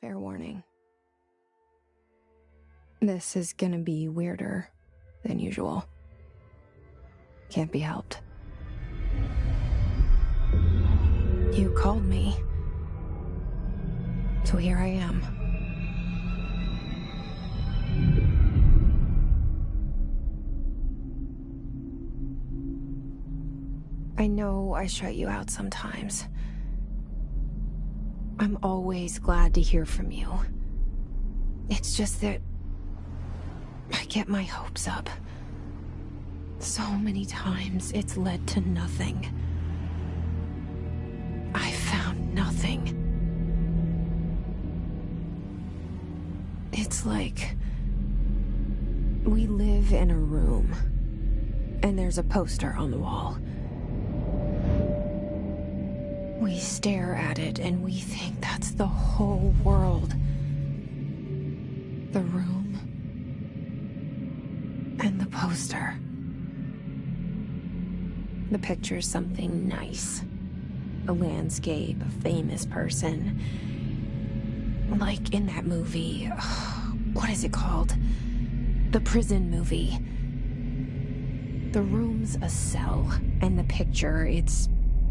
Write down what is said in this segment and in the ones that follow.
Fair warning. This is gonna be weirder than usual. Can't be helped. You called me. So here I am. I know I shut you out sometimes. I'm always glad to hear from you. It's just that I get my hopes up. So many times it's led to nothing. I found nothing. It's like we live in a room, and there's a poster on the wall. We stare at it and we think that's the whole world. The room and the poster. The picture's something nice. A landscape, a famous person. Like in that movie, what is it called? The prison movie. The room's a cell, and the picture, it's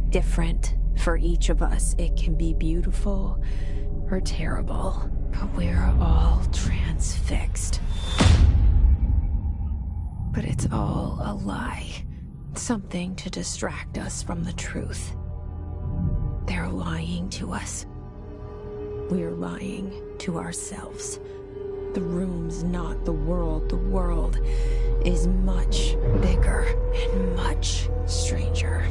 different for each of us. It can be beautiful or terrible, but we're all transfixed. But it's all a lie. Something to distract us from the truth. They're lying to us. We're lying to ourselves. The room's not the world. The world is much bigger and much stranger.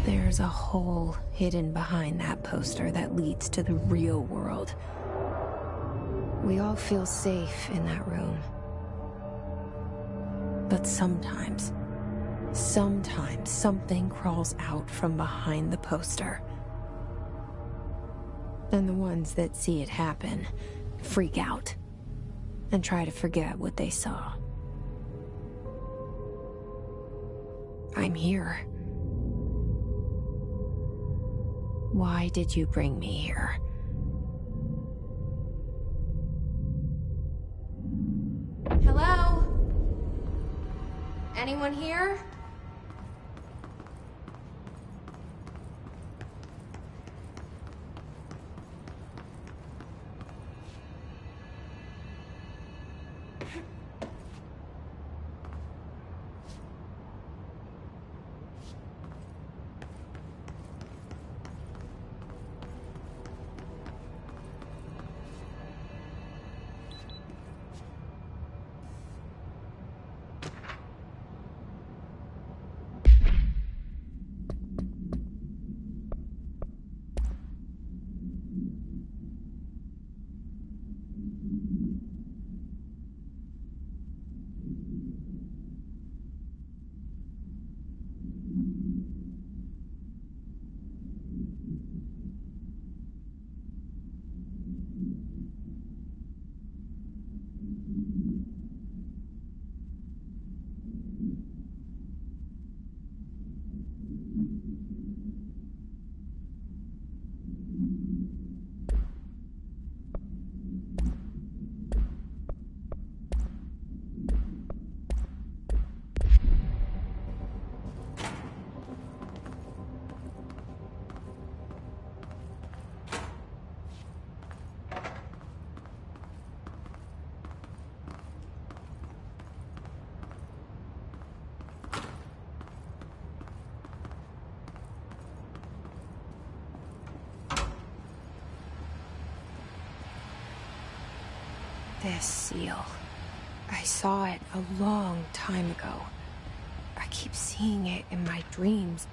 There's a hole hidden behind that poster that leads to the real world. We all feel safe in that room. But sometimes something crawls out from behind the poster. And the ones that see it happen freak out and try to forget what they saw. I'm here. Why did you bring me here? Hello? Anyone here? This seal. I saw it a long time ago. I keep seeing it in my dreams.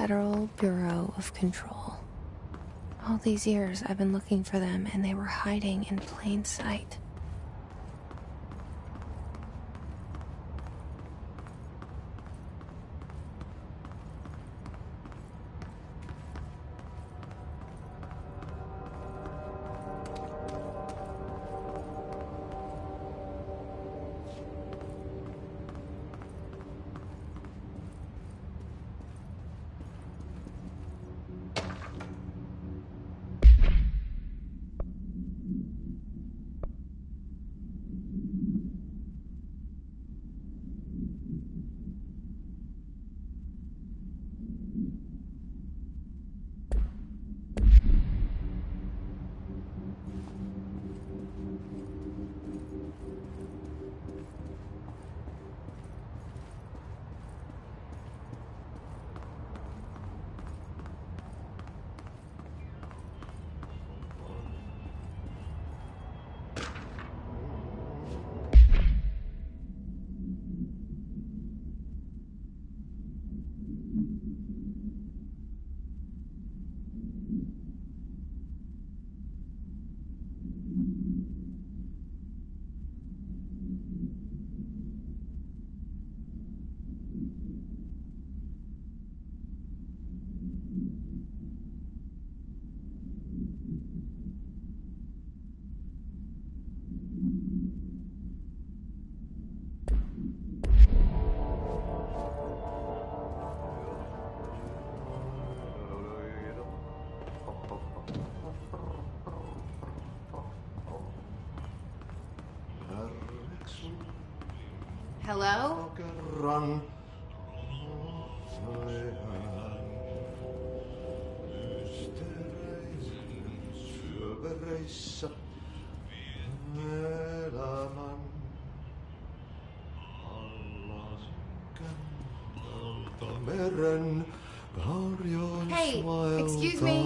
Federal Bureau of Control. All these years I've been looking for them, and they were hiding in plain sight. Hello? Hey, excuse me.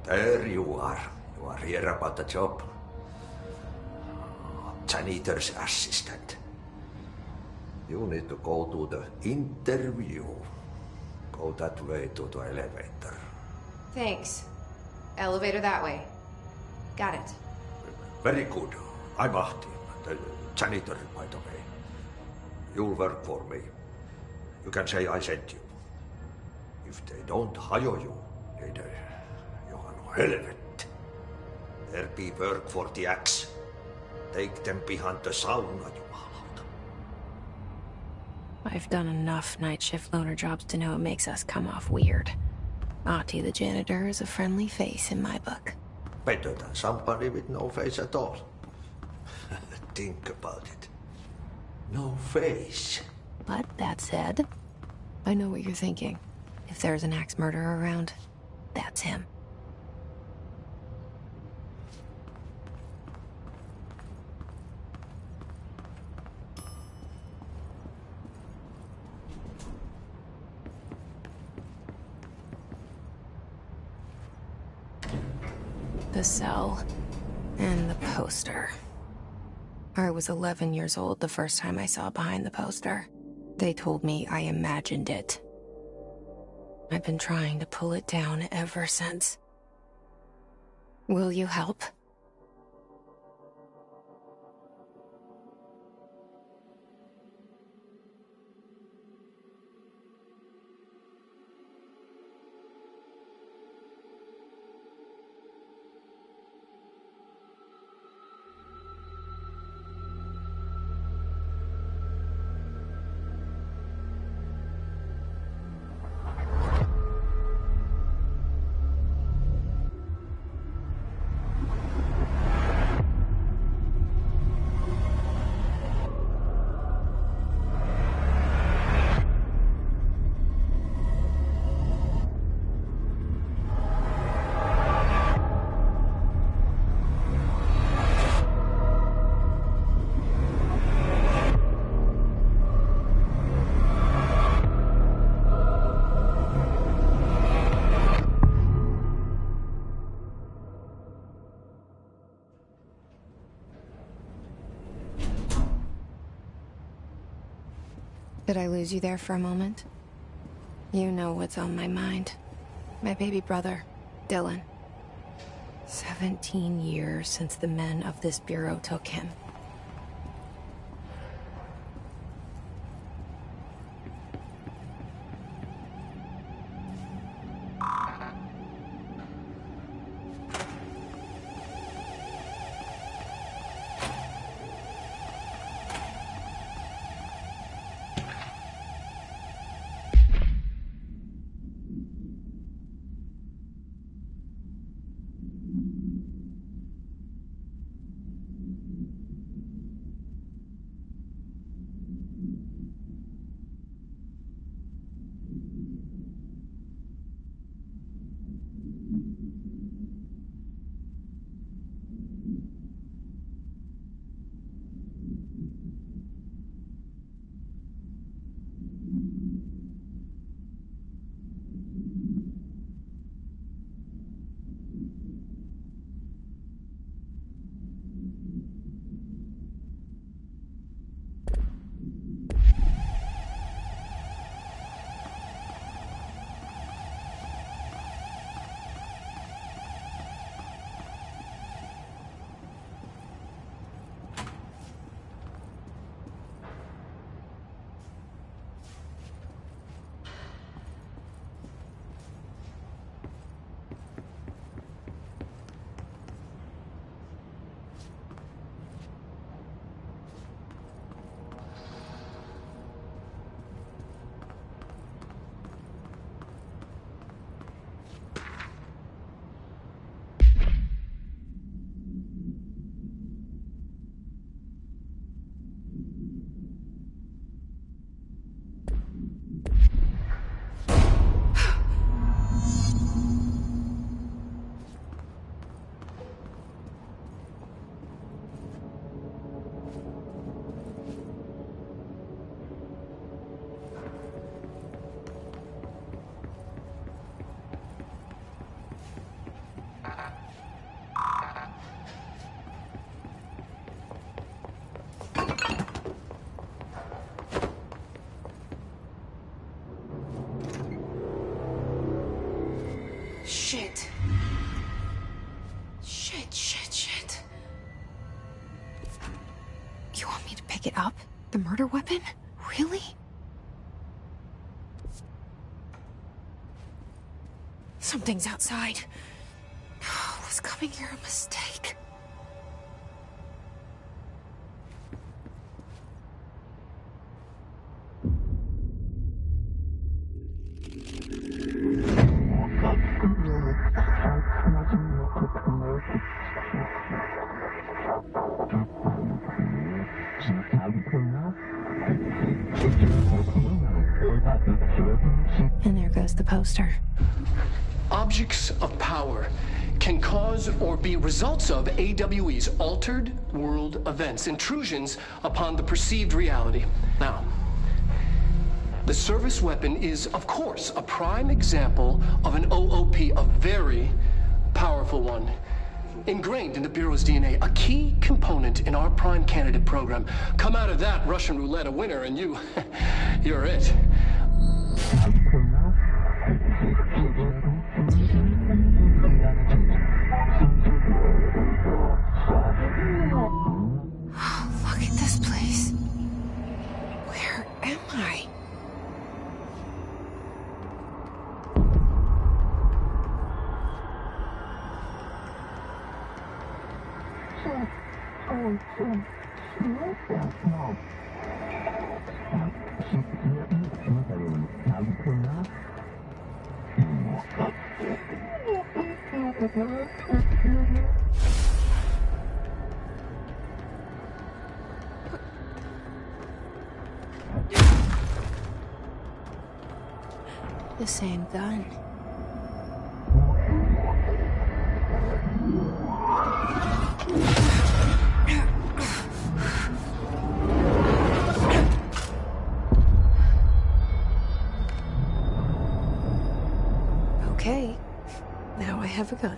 There you are. You are here about the job. Janitor's assistant. You need to go to the interview. Go that way to the elevator. Thanks. Elevator that way. Got it. Very good. I'm Ahti, the janitor, by the way. You'll work for me. You can say I sent you. If they don't hire you, niin johan on helvet. There be work for the axe. Take them behind the sauna, jumalauta. I've done enough night shift loner jobs to know it makes us come off weird. Ahti the janitor is a friendly face in my book. Better than somebody with no face at all. Think about it. No face. But that said, I know what you're thinking. If there's an axe murderer around, that's him. The cell and the poster. I was 11 years old the first time I saw behind the poster. They told me I imagined it. I've been trying to pull it down ever since. Will you help? Did I lose you there for a moment? You know what's on my mind. My baby brother, Dylan. 17 years since the men of this bureau took him. Shit. Shit. You want me to pick it up? The murder weapon? Really? Something's outside. Was coming here a mistake? And there goes the poster. Objects of power can cause or be results of AWE's altered world events, intrusions upon the perceived reality. Now, the service weapon is, of course, a prime example of an OOP, a very powerful one. Ingrained in the Bureau's DNA, a key component in our prime candidate program. Come out of that Russian roulette a winner and you're it. Look at this place. Where am I? The same gun. Okay, now I have a gun.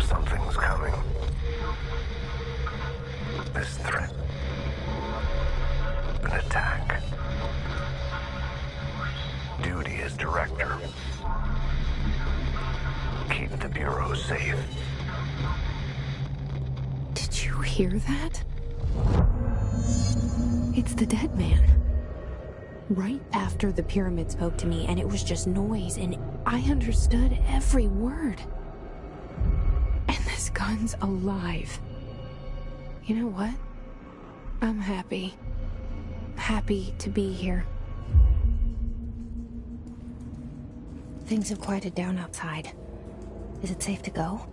Something's coming. This threat. An attack. Duty as director. Keep the Bureau safe. Did you hear that? It's the dead man. Right after the pyramid spoke to me, and it was just noise, and I understood every word. And this gun's alive. You know what? I'm happy. Happy to be here. Things have quieted down outside. Is it safe to go?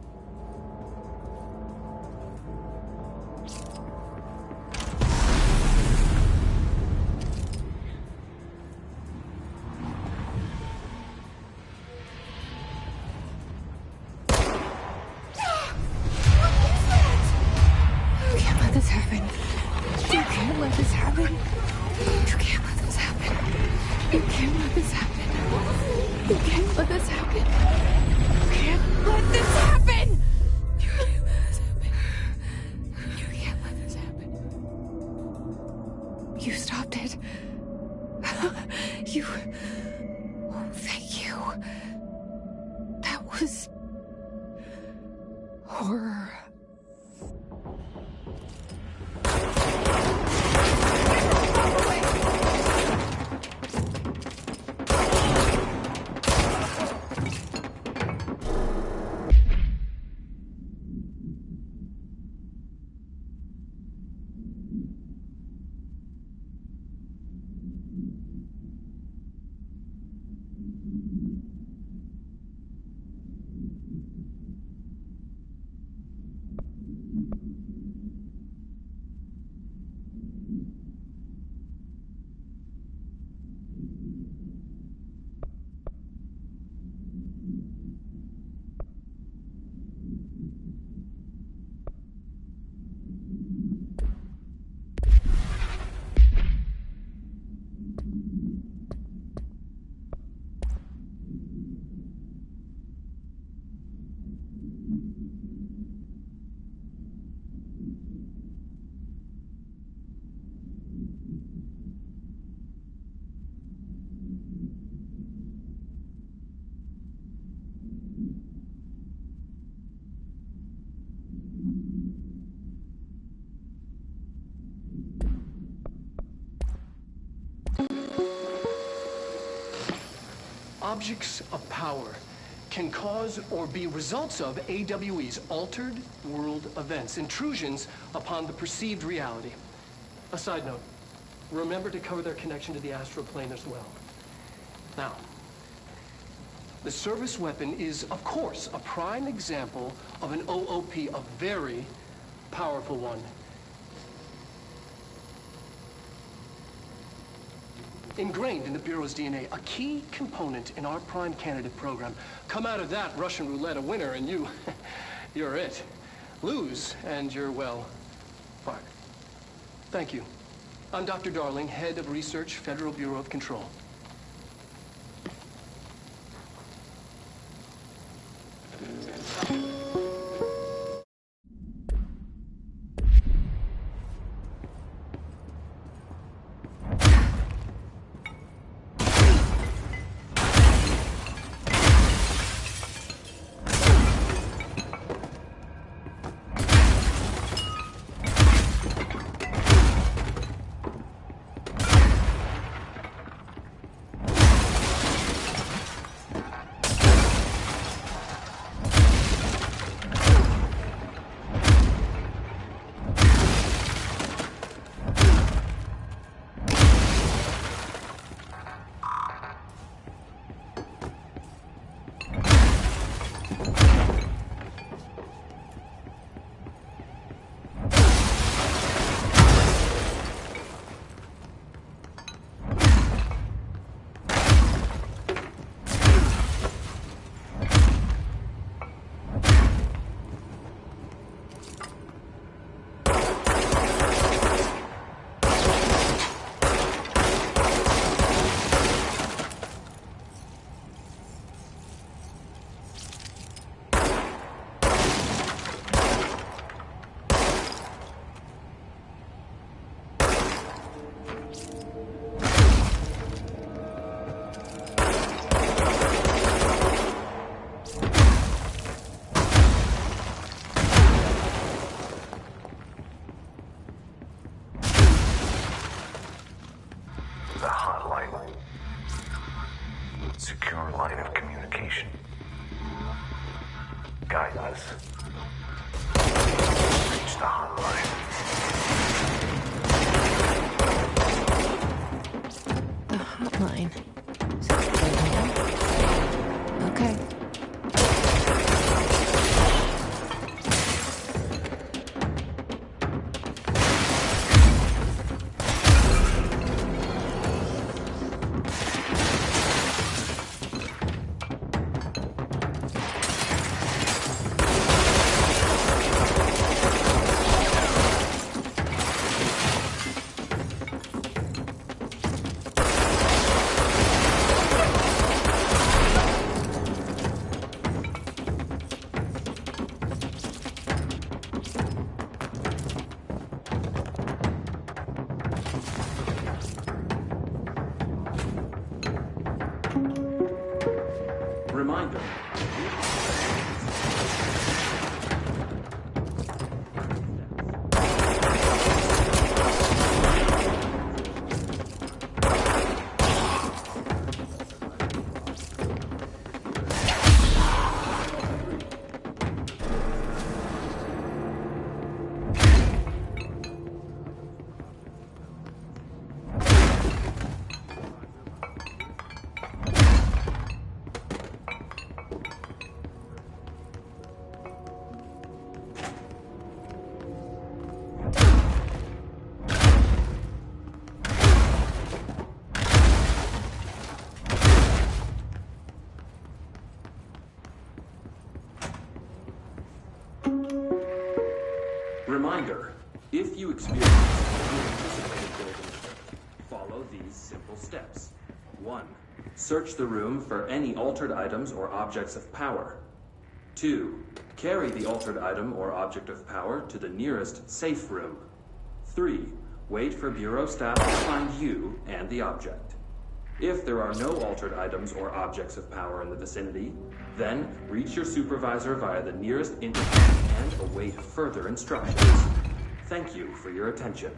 Objects of power can cause or be results of AWE's altered world events, intrusions upon the perceived reality. A side note, remember to cover their connection to the astral plane as well. Now, the service weapon is, of course, a prime example of an OOP, a very powerful one. Ingrained in the Bureau's DNA, a key component in our prime candidate program. Come out of that Russian roulette a winner and you're it. Lose and you're, well, fired. Thank you. I'm Dr. Darling, Head of Research, Federal Bureau of Control. The hotline. Secure line of communication. Guidance. Reach the hotline. The hotline. Sounds good. Okay. Reminder. Reminder, if you experience unanticipated building shift, follow these simple steps. 1. Search the room for any altered items or objects of power. 2. Carry the altered item or object of power to the nearest safe room. 3. Wait for Bureau staff to find you and the object. If there are no altered items or objects of power in the vicinity, then reach your supervisor via the nearest intercom and await further instructions. Thank you for your attention.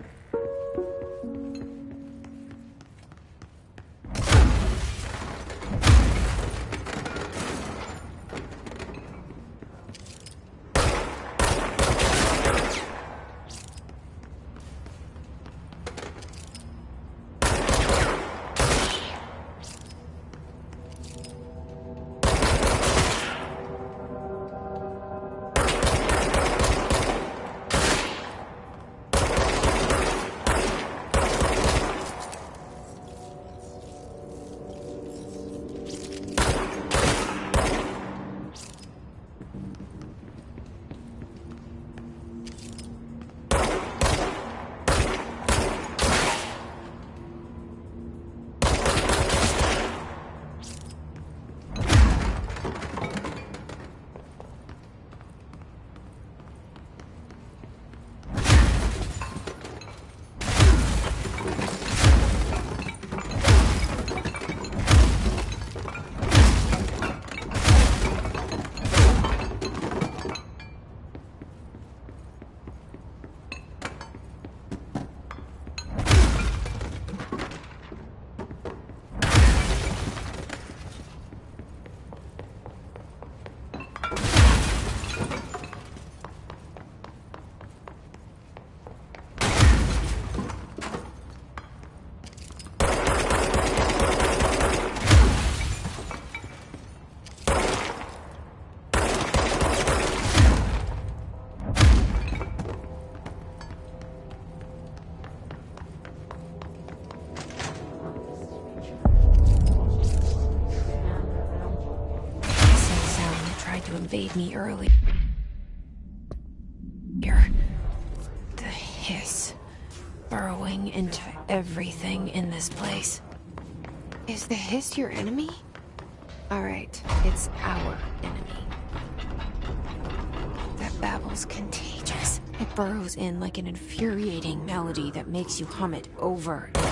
Invade me early. The hiss burrowing into everything in this place. Is the hiss your enemy? Alright, it's our enemy. That babble's contagious. It burrows in like an infuriating melody that makes you hum it over and over.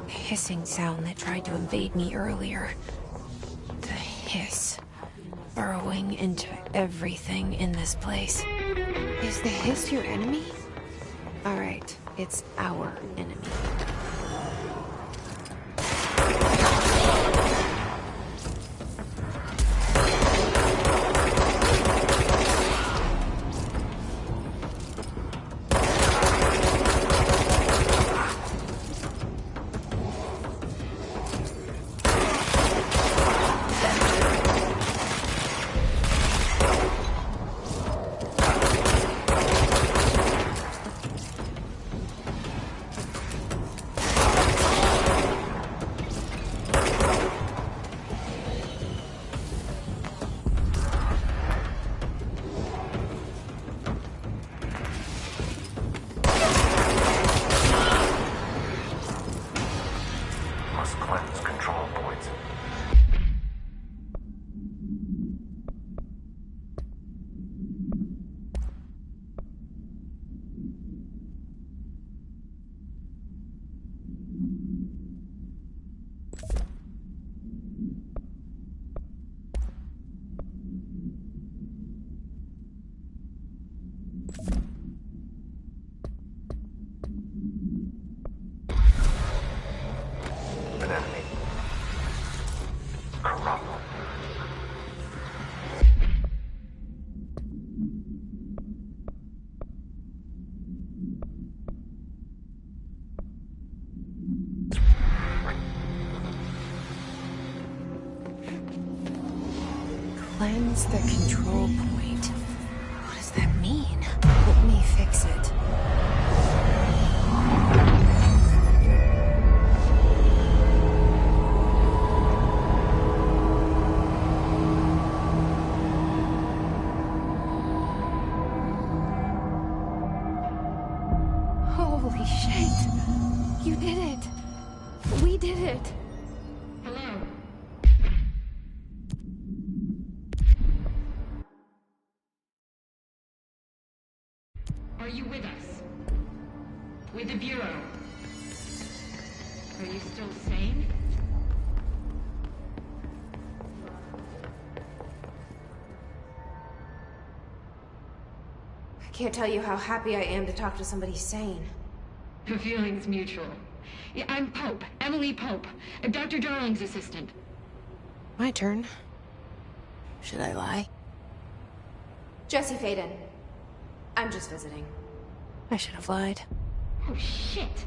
Hissing sound that tried to invade me earlier. The hiss. Burrowing into everything in this place. Is the hiss your enemy? Alright, it's our enemy. Must cleanse control points. An enemy. Corrupt. Cleanse the control point. What does that mean? Let me fix it. Holy shit! You did it! We did it! Hello? Are you with us? With the Bureau? Are you still sane? I can't tell you how happy I am to talk to somebody sane. The feeling's mutual. Yeah, I'm Pope, Emily Pope, Dr. Darling's assistant. My turn. Should I lie? Jesse Faden. I'm just visiting. I should have lied. Oh, shit.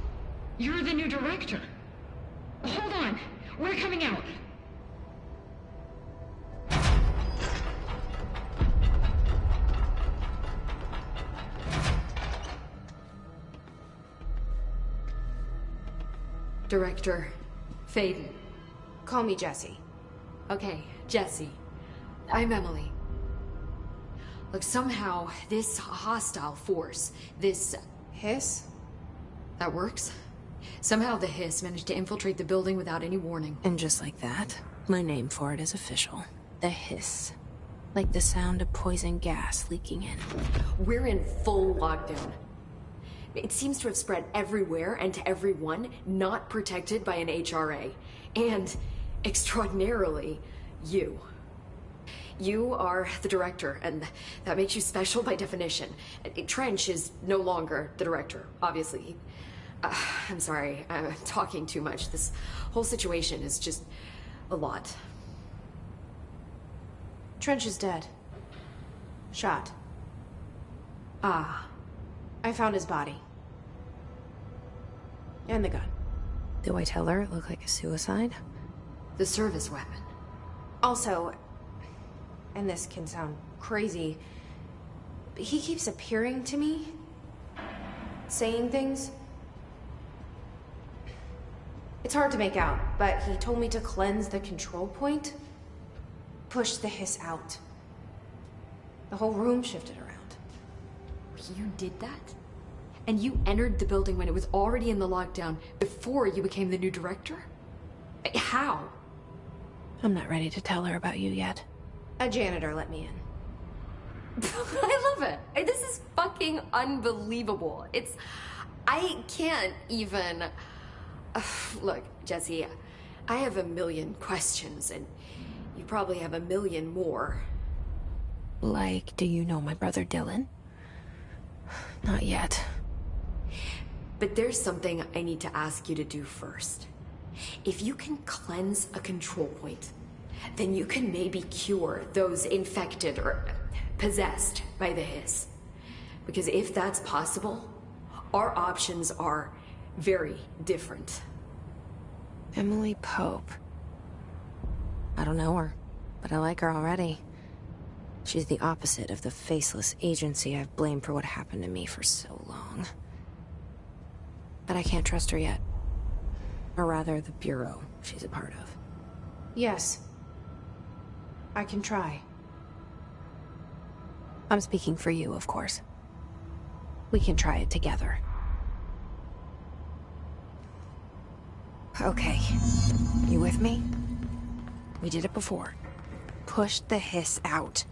You're the new director. Hold on. We're coming out. Director Faden. Call me Jesse. Okay, Jesse. I'm Emily. Look, somehow this hostile force, this... Hiss? That works? Somehow the hiss managed to infiltrate the building without any warning. And just like that, my name for it is official. The hiss. Like the sound of poison gas leaking in. We're in full lockdown. It seems to have spread everywhere and to everyone not protected by an HRA. And, extraordinarily, you. You are the director, and that makes you special by definition. Trench is no longer the director, obviously. I'm sorry, I'm talking too much. This whole situation is just a lot. Trench is dead. Shot. Ah. I found his body. And the gun. Do I tell her it looked like a suicide? The service weapon. Also, and this can sound crazy, but he keeps appearing to me. Saying things. It's hard to make out, but he told me to cleanse the control point. Push the hiss out. The whole room shifted around. You did that? And you entered the building when it was already in the lockdown before you became the new director? How? I'm not ready to tell her about you yet. A janitor let me in. I love it. This is fucking unbelievable. I can't even... Look, Jesse, I have a million questions, and you probably have a million more. Like, do you know my brother Dylan? Not yet. But there's something I need to ask you to do first. If you can cleanse a control point, then you can maybe cure those infected or possessed by the hiss. Because if that's possible, our options are very different. Emily Pope. I don't know her, but I like her already. She's the opposite of the faceless agency I've blamed for what happened to me for so long. But I can't trust her yet. Or rather, the Bureau she's a part of. Yes. I can try. I'm speaking for you, of course. We can try it together. Okay. You with me? We did it before. Push the hiss out.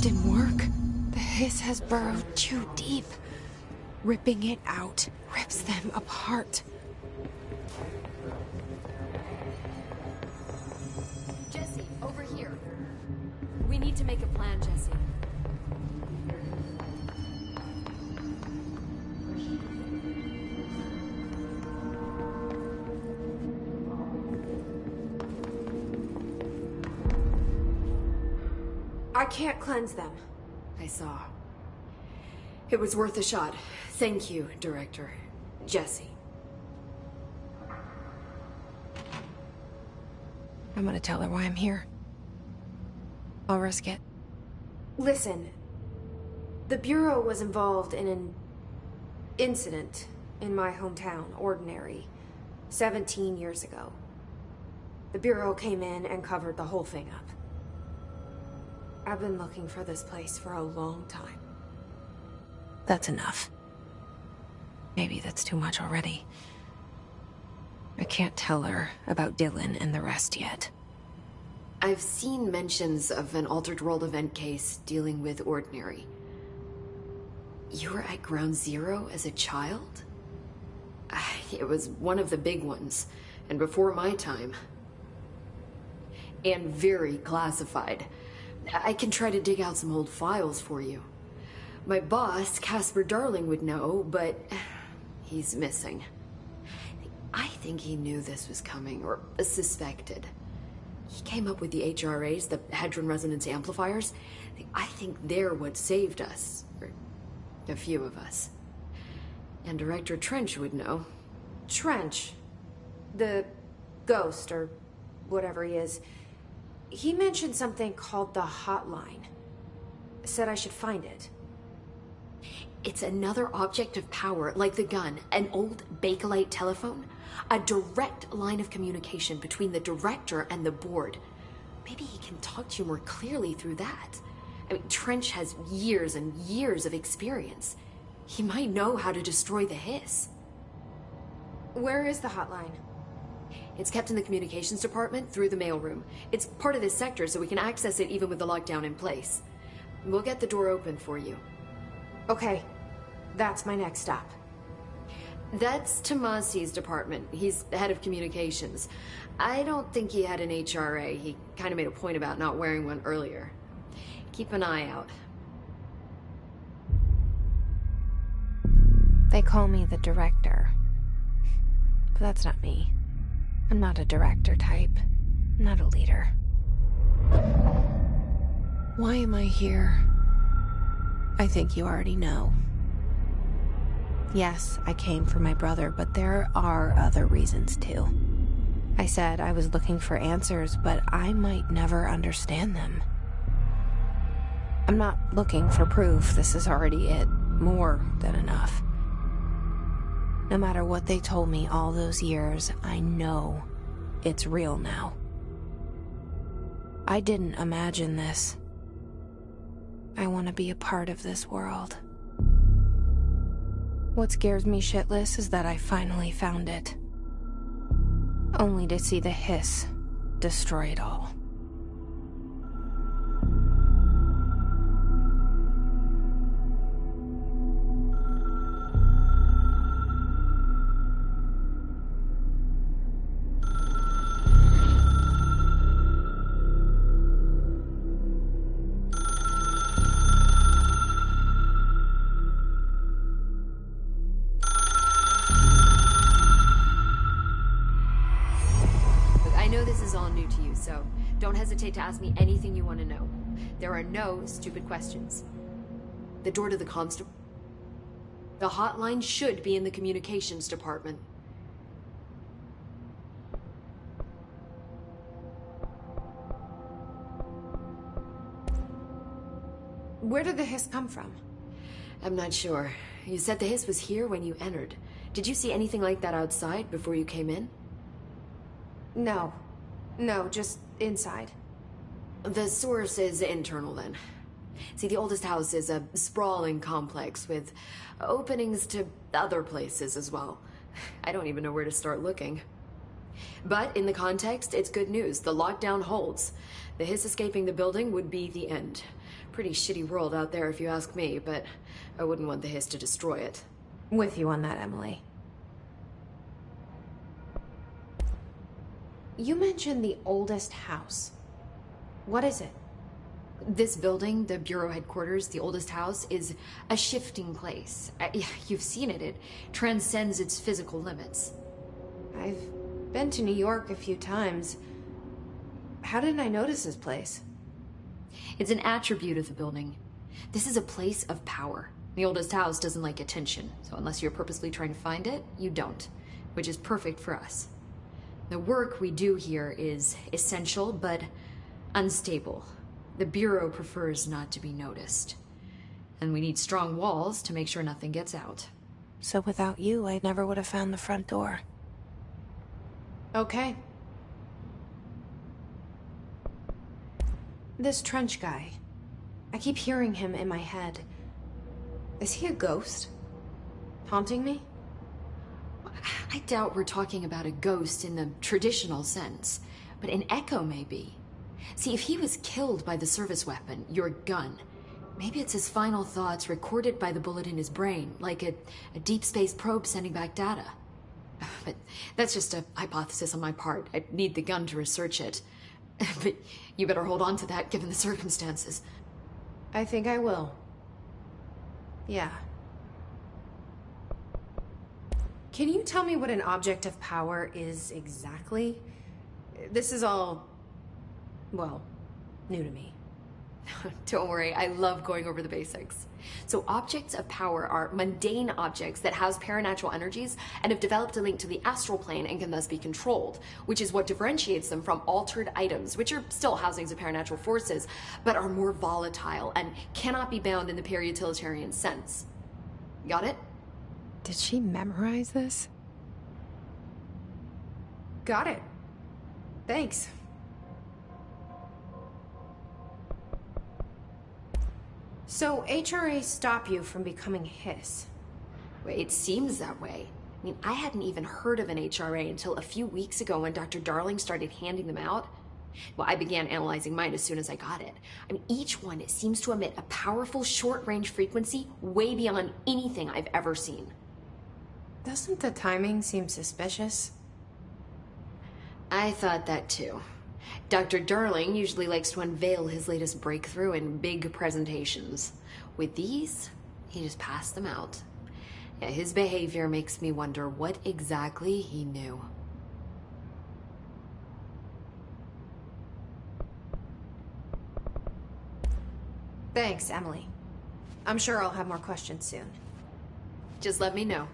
didn't work. The hiss has burrowed too deep. Ripping it out rips them apart. Jesse, over here. We need to make a plan, Jesse. I can't cleanse them. I saw. It was worth a shot. Thank you, Director. Jesse. I'm gonna tell her why I'm here. I'll risk it. Listen, the Bureau was involved in an incident in my hometown, Ordinary, 17 years ago. The Bureau came in and covered the whole thing up. I've been looking for this place for a long time. That's enough. Maybe that's too much already. I can't tell her about Dylan and the rest yet. I've seen mentions of an Altered World event case dealing with Ordinary. You were at Ground Zero as a child? It was one of the big ones, and before my time. And very classified. I can try to dig out some old files for you. My boss, Casper Darling, would know, but he's missing. I think he knew this was coming, or suspected. He came up with the HRAs, the Hadron Resonance Amplifiers. I think they're what saved us, or a few of us. And Director Trench would know. Trench, the ghost, or whatever he is, he mentioned something called the Hotline. Said I should find it. It's another object of power, like the gun, an old Bakelite telephone. A direct line of communication between the director and the board. Maybe he can talk to you more clearly through that. I mean, Trench has years and years of experience. He might know how to destroy the hiss. Where is the hotline? It's kept in the communications department through the mailroom. It's part of this sector, so we can access it even with the lockdown in place. We'll get the door open for you. Okay, that's my next stop. That's Tomasi's department. He's the head of communications. I don't think he had an HRA. He kind of made a point about not wearing one earlier. Keep an eye out. They call me the director. But that's not me. I'm not a director type. I'm not a leader. Why am I here? I think you already know. Yes, I came for my brother, but there are other reasons too. I said I was looking for answers, but I might never understand them. I'm not looking for proof. This is already it. More than enough. No matter what they told me all those years, I know it's real now. I didn't imagine this. I want to be a part of this world. What scares me shitless is that I finally found it. Only to see the hiss destroy it all. So don't hesitate to ask me anything you want to know. There are no stupid questions. The door to the constable... The hotline should be in the communications department. Where did the hiss come from? I'm not sure. You said the hiss was here when you entered. Did you see anything like that outside before you came in? No. No, just inside. The source is internal, then. See, the oldest house is a sprawling complex with openings to other places as well. I don't even know where to start looking. But in the context, it's good news. The lockdown holds. The hiss escaping the building would be the end. Pretty shitty world out there if you ask me, but I wouldn't want the Hiss to destroy it. With you on that, Emily. You mentioned the oldest house. What is it? This building, the Bureau headquarters, the oldest house, is a shifting place. You've seen it. It transcends its physical limits. I've been to New York a few times. How didn't I notice this place? It's an attribute of the building. This is a place of power. The oldest house doesn't like attention, so unless you're purposely trying to find it, you don't, which is perfect for us. The work we do here is essential, but unstable. The Bureau prefers not to be noticed. And we need strong walls to make sure nothing gets out. So without you, I never would have found the front door. Okay. This Trench guy. I keep hearing him in my head. Is he a ghost? Haunting me? I doubt we're talking about a ghost in the traditional sense, but an echo maybe. See, if he was killed by the service weapon, your gun, maybe it's his final thoughts recorded by the bullet in his brain, like a deep space probe sending back data. But that's just a hypothesis on my part. I need the gun to research it. But you better hold on to that given the circumstances. I think I will. Yeah. Can you tell me what an object of power is exactly? This is all, well, new to me. Don't worry, I love going over the basics. So objects of power are mundane objects that house paranatural energies and have developed a link to the astral plane and can thus be controlled, which is what differentiates them from altered items, which are still housings of paranatural forces, but are more volatile and cannot be bound in the para-utilitarian sense. Got it? Did she memorize this? Got it. Thanks. So, HRA stop you from becoming Hiss? Well, it seems that way. I mean, I hadn't even heard of an HRA until a few weeks ago when Dr. Darling started handing them out. Well, I began analyzing mine as soon as I got it. I mean, each one seems to emit a powerful short-range frequency way beyond anything I've ever seen. Doesn't the timing seem suspicious? I thought that too. Dr. Darling usually likes to unveil his latest breakthrough in big presentations. With these, he just passed them out. Yeah, his behavior makes me wonder what exactly he knew. Thanks, Emily. I'm sure I'll have more questions soon. Just let me know.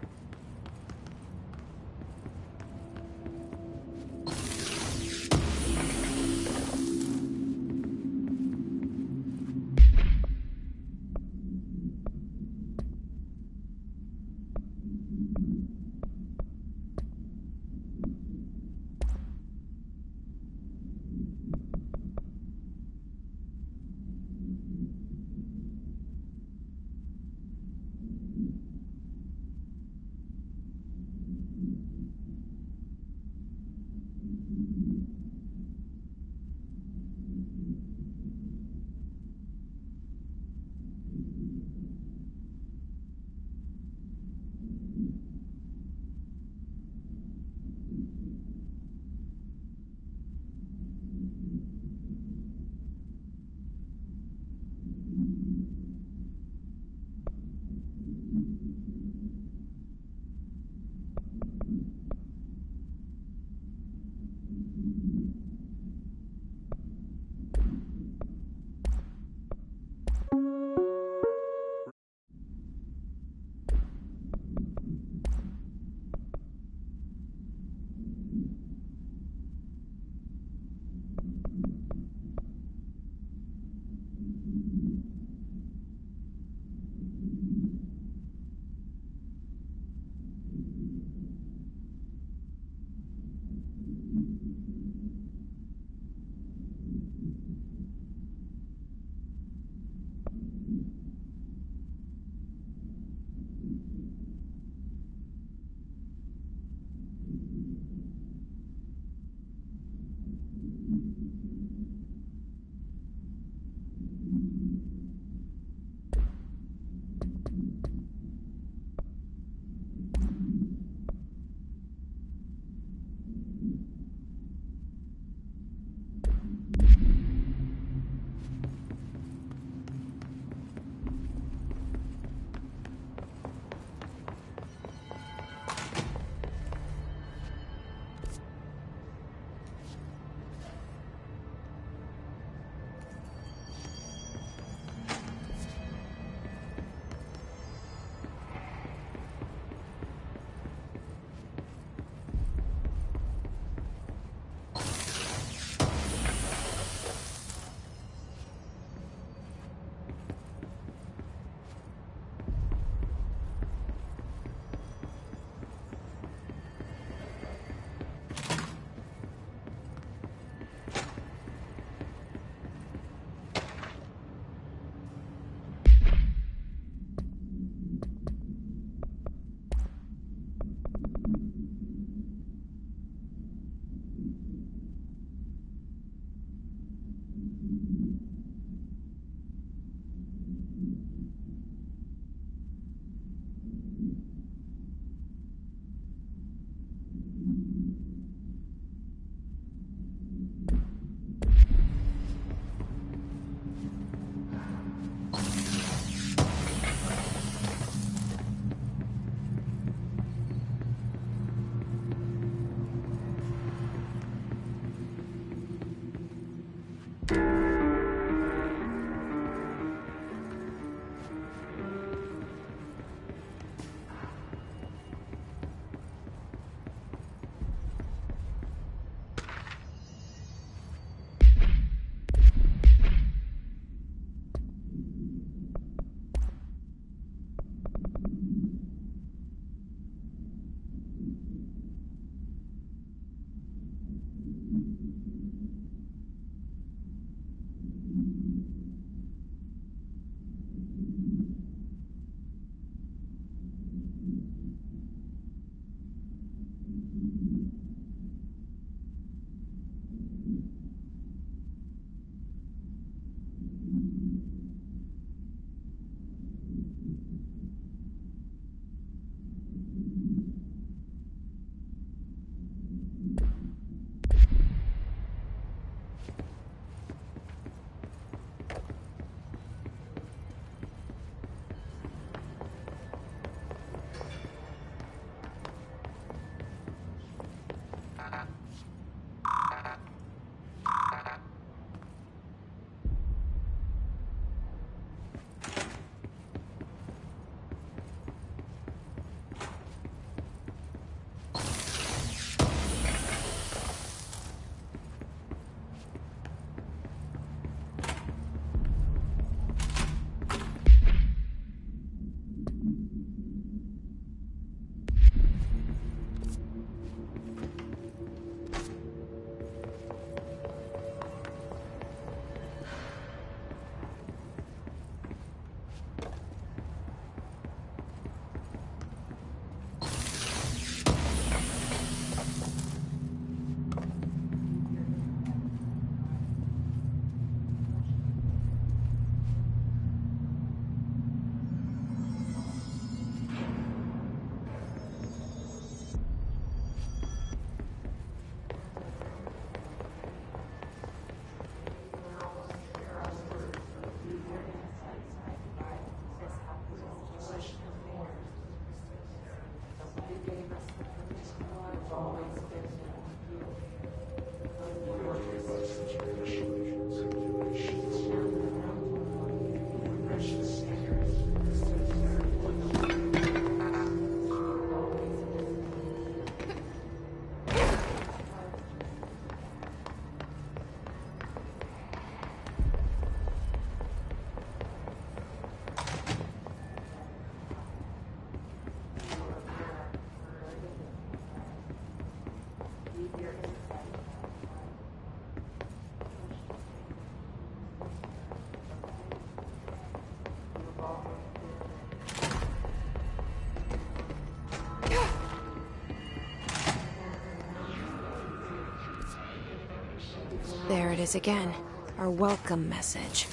There it is again. Our welcome message.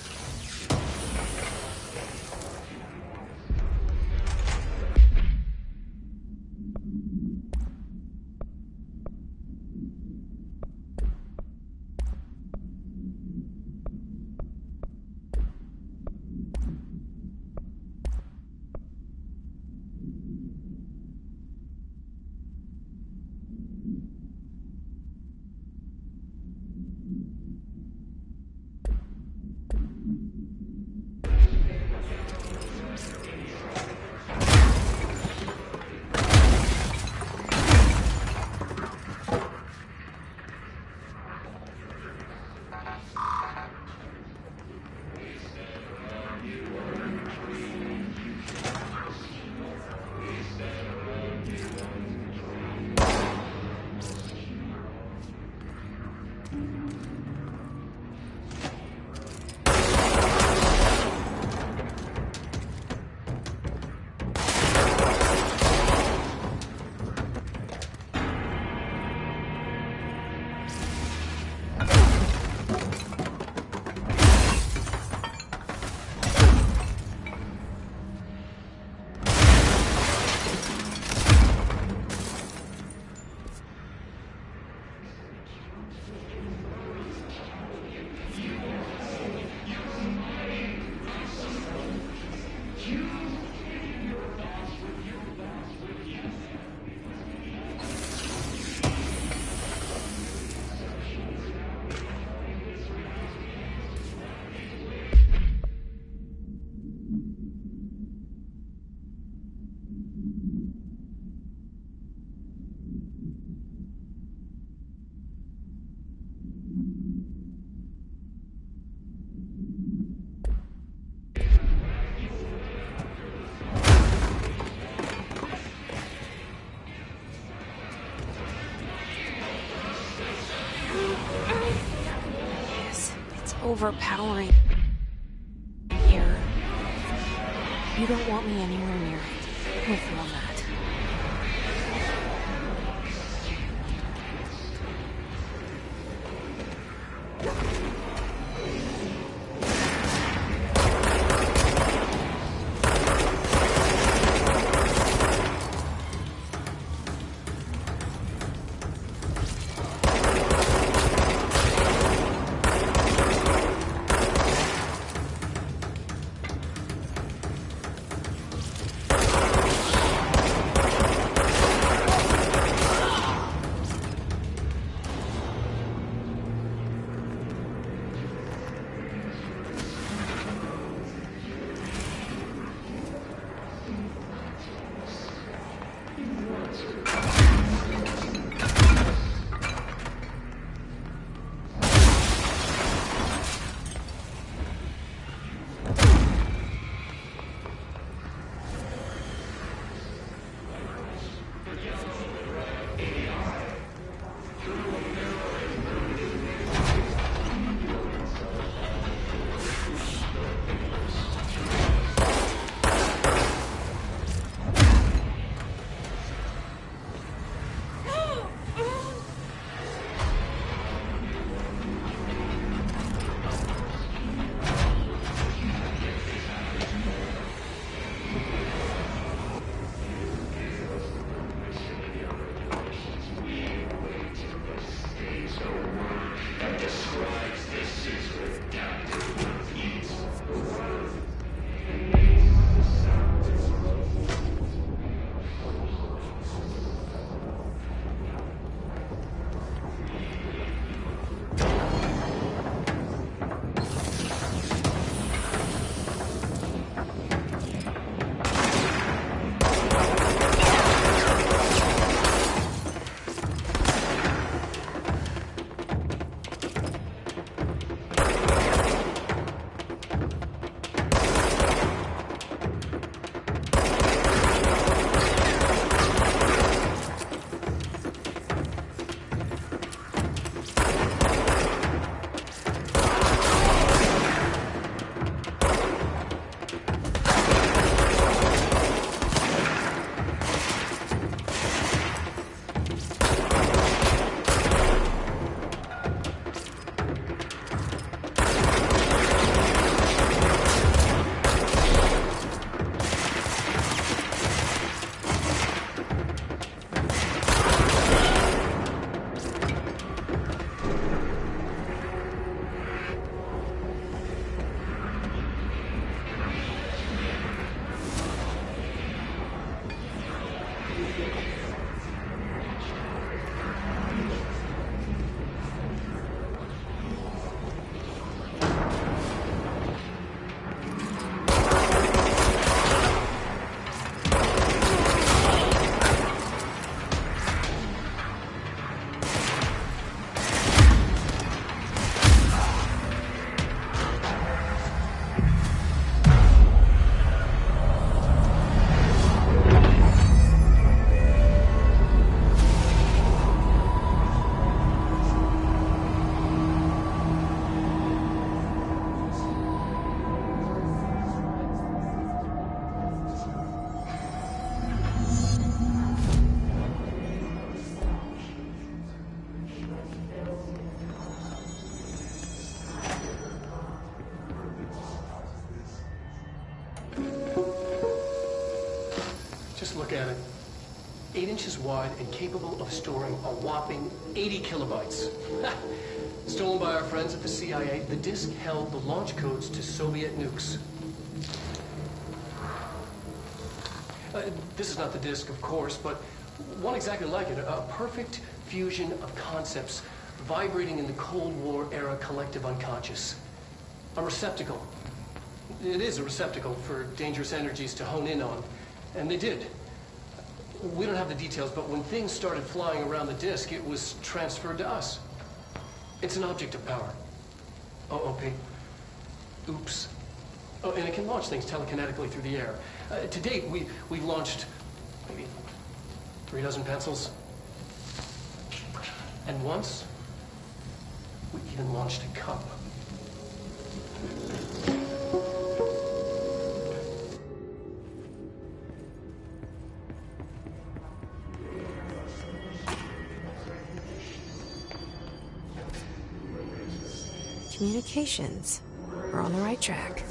overpowering here. You don't want me anywhere near it. With you on that. Just look at it. 8 inches wide and capable of storing a whopping 80 kilobytes. Stolen by our friends at the CIA, the disk held the launch codes to Soviet nukes. This is not the disk, of course, but one exactly like it. A perfect fusion of concepts vibrating in the Cold War era collective unconscious. A receptacle. It is a receptacle for dangerous energies to hone in on. And they did. We don't have the details, but when things started flying around the disk, it was transferred to us. It's an object of power. Oh, okay. Oops. Oh, and it can launch things telekinetically through the air. To date, we've launched maybe 3 dozen pencils. And once, we even launched a cup. communications. We're on the right track.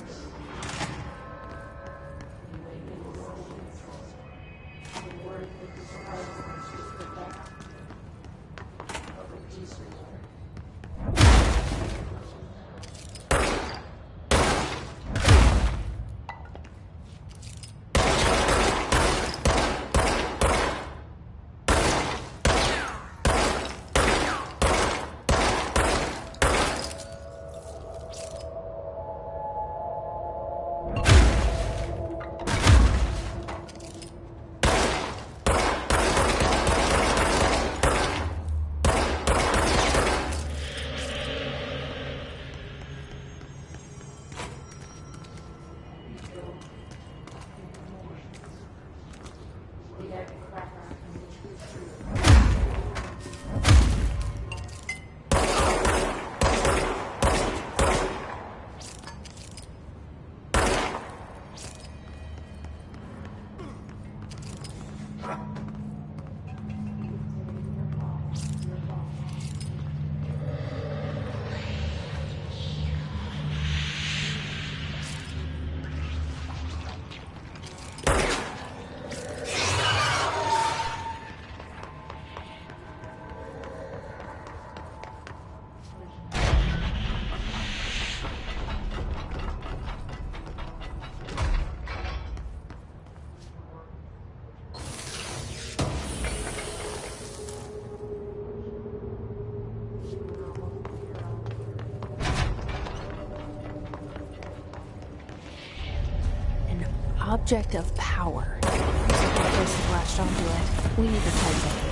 Object of power. This flashed onto it. We need to type it.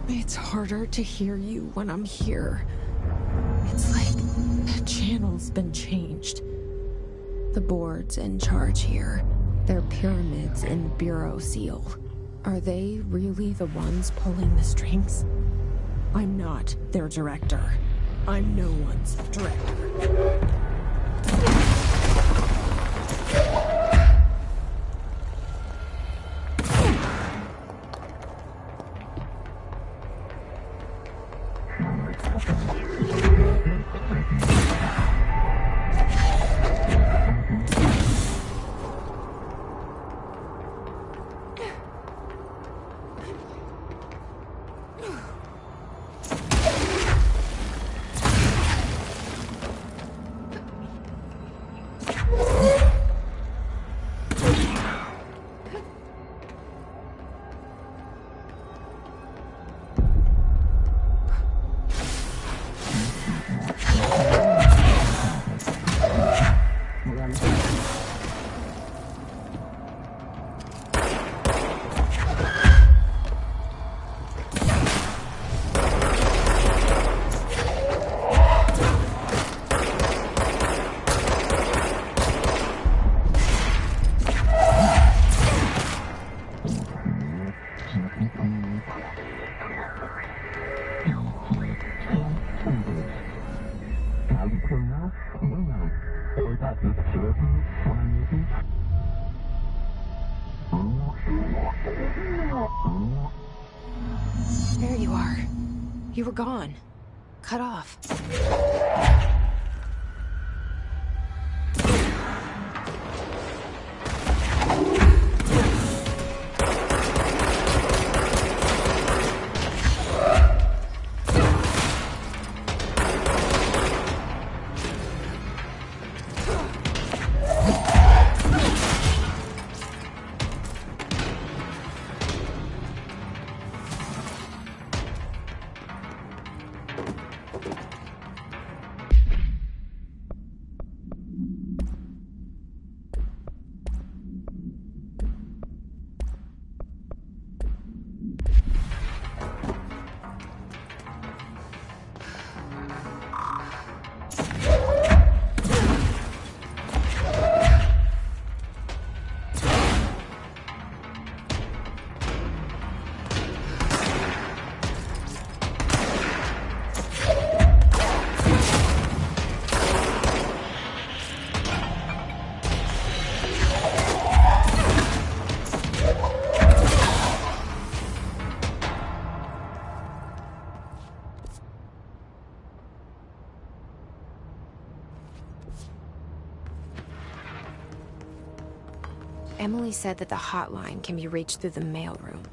It's harder to hear you when I'm here. It's like the channel's been changed. The board's in charge here. They're pyramids in the Bureau seal. Are they really the ones pulling the strings? I'm not their director. I'm no one's director. There you are. You were gone. Cut off. Emily said that the hotline can be reached through the mailroom.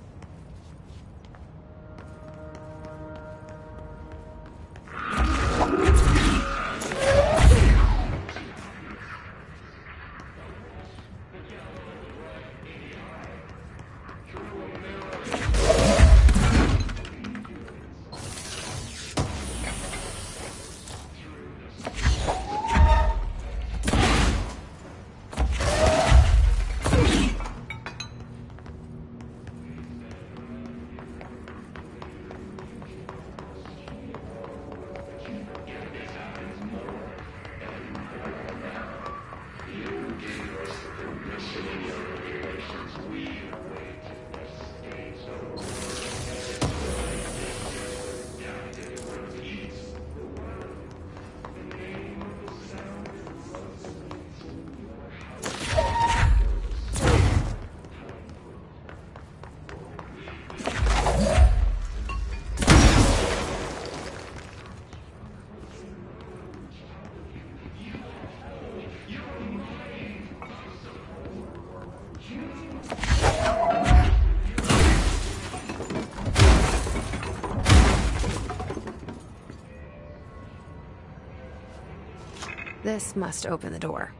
This must open the door.